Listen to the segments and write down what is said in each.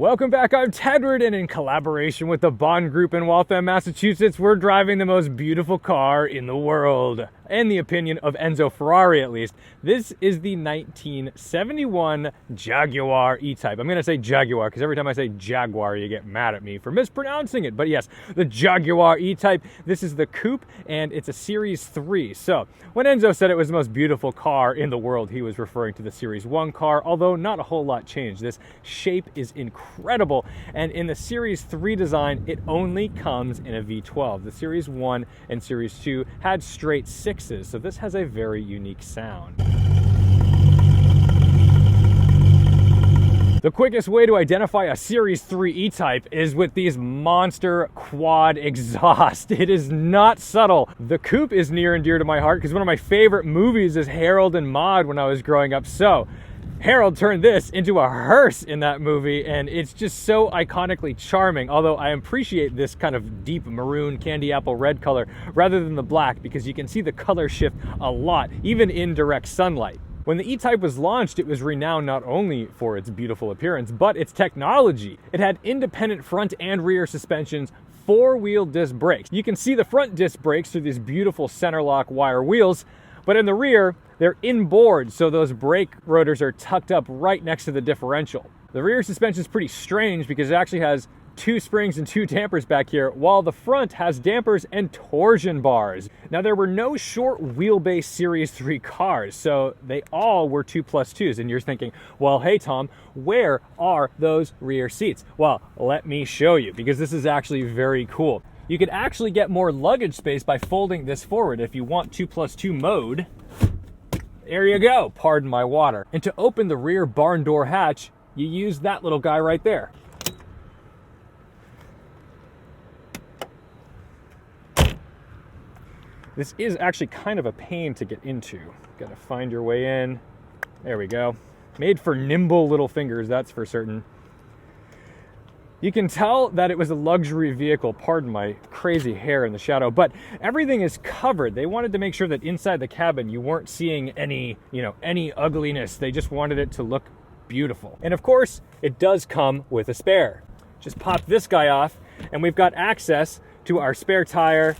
Welcome back, I'm Tedward, and in collaboration with the Bond Group in Waltham, Massachusetts, we're driving the most beautiful car in the world. In the opinion of Enzo Ferrari, at least. This is the 1971 Jaguar E-Type. I'm going to say Jaguar, because every time I say Jaguar, you get mad at me for mispronouncing it. But yes, the Jaguar E-Type. This is the coupe, and it's a Series 3. So, when Enzo said it was the most beautiful car in the world, he was referring to the Series 1 car, although not a whole lot changed. This shape is incredible, and in the Series 3 design, it only comes in a V12. The Series 1 and Series 2 had straight 6s, so this has a very unique sound. The quickest way to identify a Series 3 E-Type is with these monster quad exhaust. It is not subtle. The coupe is near and dear to my heart because one of my favorite movies is Harold and Maude when I was growing up. So Harold turned this into a hearse in that movie, and it's just so iconically charming, although I appreciate this kind of deep maroon candy apple red color rather than the black because you can see the color shift a lot, even in direct sunlight. When the E-Type was launched, it was renowned not only for its beautiful appearance, but its technology. It had independent front and rear suspensions, 4-wheel disc brakes. You can see the front disc brakes through these beautiful center lock wire wheels, but in the rear, they're inboard, so those brake rotors are tucked up right next to the differential. The rear suspension is pretty strange because it actually has 2 springs and 2 dampers back here, while the front has dampers and torsion bars. Now, there were no short wheelbase Series 3 cars, so they all were 2+2s, and you're thinking, well, hey Tom, where are those rear seats? Well, let me show you, because this is actually very cool. You could actually get more luggage space by folding this forward. If you want 2+2 mode, there you go, pardon my water. And to open the rear barn door hatch, you use that little guy right there. This is actually kind of a pain to get into. Gotta find your way in. There we go. Made for nimble little fingers, that's for certain. You can tell that it was a luxury vehicle, pardon my crazy hair in the shadow, but everything is covered. They wanted to make sure that inside the cabin you weren't seeing any ugliness. They just wanted it to look beautiful. And of course, it does come with a spare. Just pop this guy off, and we've got access to our spare tire.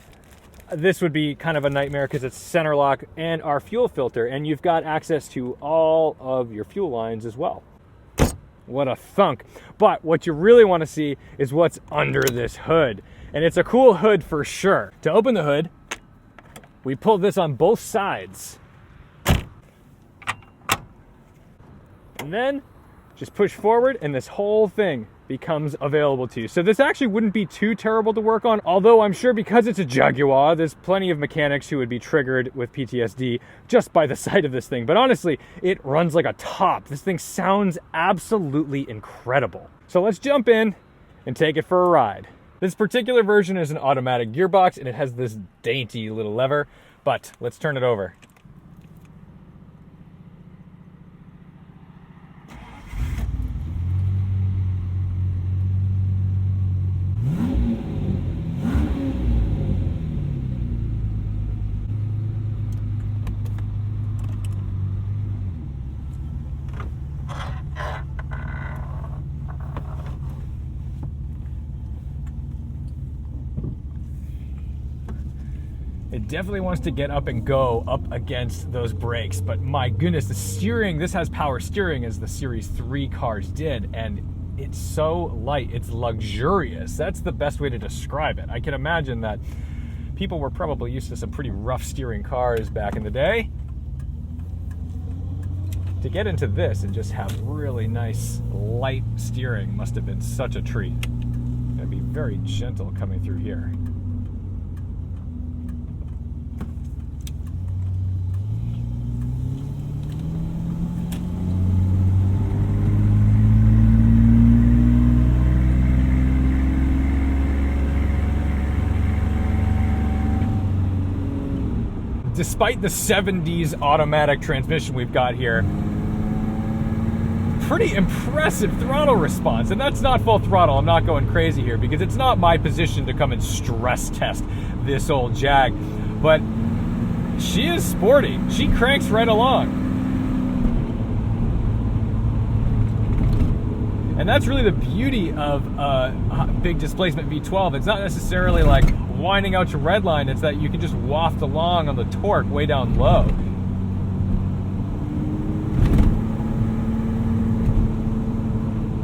This would be kind of a nightmare because it's center lock, and our fuel filter, and you've got access to all of your fuel lines as well. What a thunk. But what you really want to see is what's under this hood. And it's a cool hood for sure. To open the hood, we pull this on both sides. And then just push forward and this whole thing becomes available to you. So this actually wouldn't be too terrible to work on, although I'm sure because it's a Jaguar, there's plenty of mechanics who would be triggered with PTSD just by the sight of this thing. But honestly, it runs like a top. This thing sounds absolutely incredible. So let's jump in and take it for a ride. This particular version is an automatic gearbox, and it has this dainty little lever, but let's turn it over. It definitely wants to get up and go up against those brakes, but my goodness, the steering, this has power steering as the Series 3 cars did, and it's so light, it's luxurious. That's the best way to describe it. I can imagine that people were probably used to some pretty rough steering cars back in the day. To get into this and just have really nice light steering must have been such a treat. Gonna be very gentle coming through here. Despite the 70s automatic transmission we've got here, pretty impressive throttle response. And that's not full throttle. I'm not going crazy here because it's not my position to come and stress test this old Jag. But she is sporty. She cranks right along. And that's really the beauty of a big displacement V12. It's not necessarily like winding out your red line, it's that you can just waft along on the torque way down low.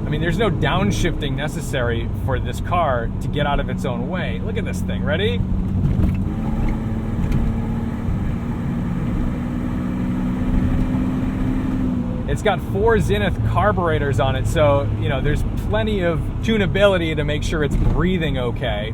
I mean, there's no downshifting necessary for this car to get out of its own way. Look at this thing, ready? It's got 4 Zenith carburetors on it, so, you know, there's plenty of tunability to make sure it's breathing okay.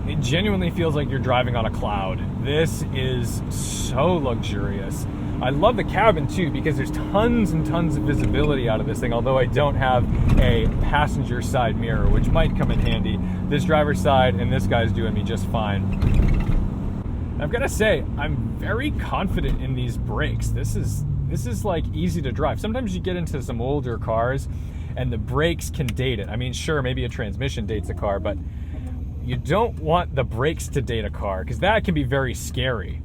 It genuinely feels like you're driving on a cloud. This is so luxurious. I love the cabin too, because there's tons and tons of visibility out of this thing, although I don't have a passenger side mirror, which might come in handy. This driver's side and this guy's doing me just fine. I've got to say, I'm very confident in these brakes. This is like easy to drive. Sometimes you get into some older cars and the brakes can date it. I mean, sure, maybe a transmission dates a car, but you don't want the brakes to date a car, because that can be very scary.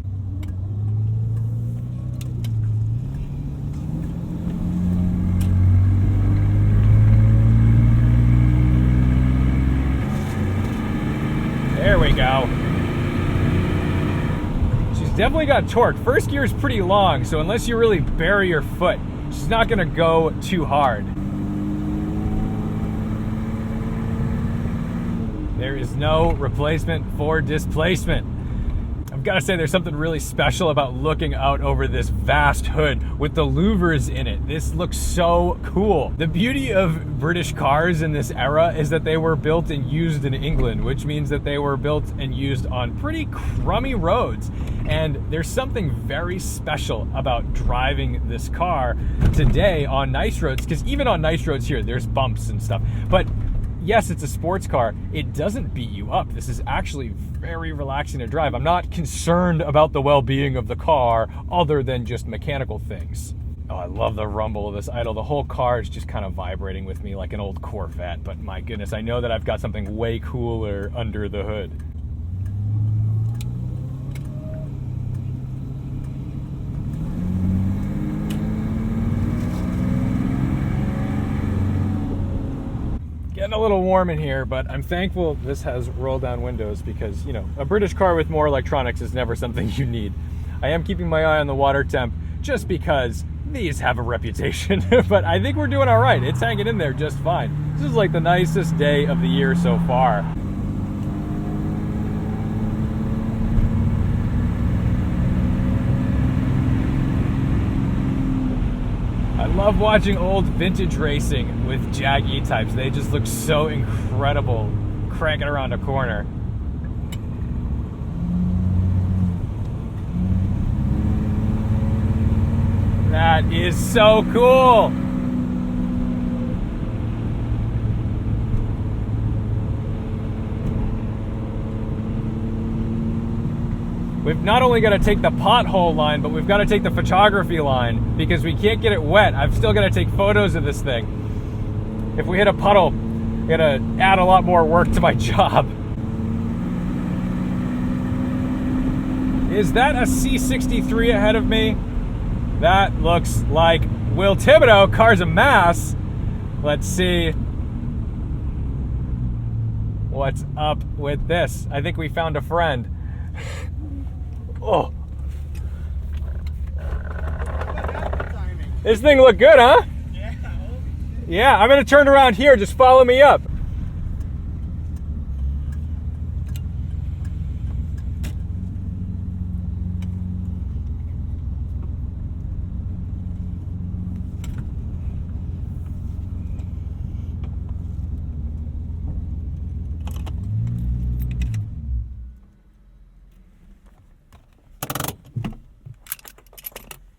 There we go. She's definitely got torque. First gear is pretty long, so unless you really bury your foot, she's not gonna go too hard. There is no replacement for displacement. I've got to say, there's something really special about looking out over this vast hood with the louvers in it. This looks so cool. The beauty of British cars in this era is that they were built and used in England, which means that they were built and used on pretty crummy roads. And there's something very special about driving this car today on nice roads, because even on nice roads here, there's bumps and stuff. But yes, it's a sports car. It doesn't beat you up. This is actually very relaxing to drive. I'm not concerned about the well-being of the car other than just mechanical things. Oh, I love the rumble of this idle. The whole car is just kind of vibrating with me like an old Corvette, but my goodness, I know that I've got something way cooler under the hood. Getting a little warm in here, but I'm thankful this has roll down windows, because, you know, a British car with more electronics is never something you need. I am keeping my eye on the water temp just because these have a reputation, but I think we're doing all right. It's hanging in there just fine. This is like the nicest day of the year so far. I love watching old vintage racing with Jag E-types. They just look so incredible cranking around a corner. That is so cool. We've not only got to take the pothole line, but we've got to take the photography line, because we can't get it wet. I've still got to take photos of this thing. If we hit a puddle, I'm gonna add a lot more work to my job. Is that a C63 ahead of me? That looks like Will Thibodeau, Cars of Mass. Let's see what's up with this. I think we found a friend. Oh. This thing looked good, huh? Yeah, I'm gonna turn around here. Just follow me up.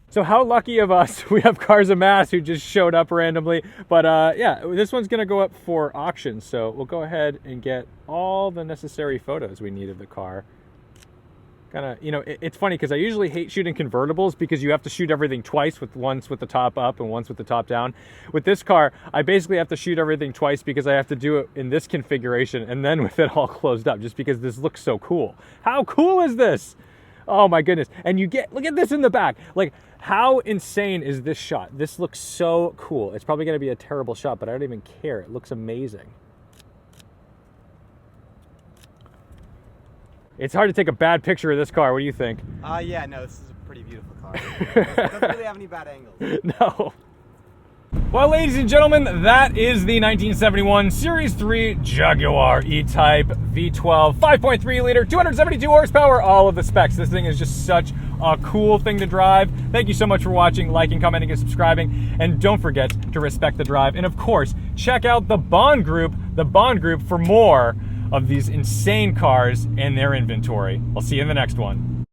So how lucky of us, we have Cars of Mass who just showed up randomly. But yeah, this one's gonna go up for auction. So we'll go ahead and get all the necessary photos we need of the car. Kinda, you know, it's funny because I usually hate shooting convertibles because you have to shoot everything twice, once with the top up and once with the top down. With this car, I basically have to shoot everything twice because I have to do it in this configuration and then with it all closed up, just because this looks so cool. How cool is this? Oh my goodness. And you get, look at this in the back. Like, how insane is this shot? This looks so cool. It's probably gonna be a terrible shot, but I don't even care. It looks amazing. It's hard to take a bad picture of this car. What do you think? Yeah, no, this is a pretty beautiful car. It doesn't really have any bad angles. No. Well, ladies and gentlemen, that is the 1971 Series 3 Jaguar E-Type V12, 5.3 liter, 272 horsepower, all of the specs. This thing is just such a cool thing to drive. Thank you so much for watching, liking, commenting, and subscribing. And don't forget to respect the drive. And of course, check out the Bond Group for more of these insane cars and their inventory. I'll see you in the next one.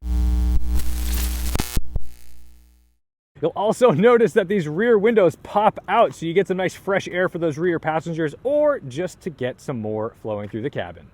You'll also notice that these rear windows pop out so you get some nice fresh air for those rear passengers or just to get some more flowing through the cabin.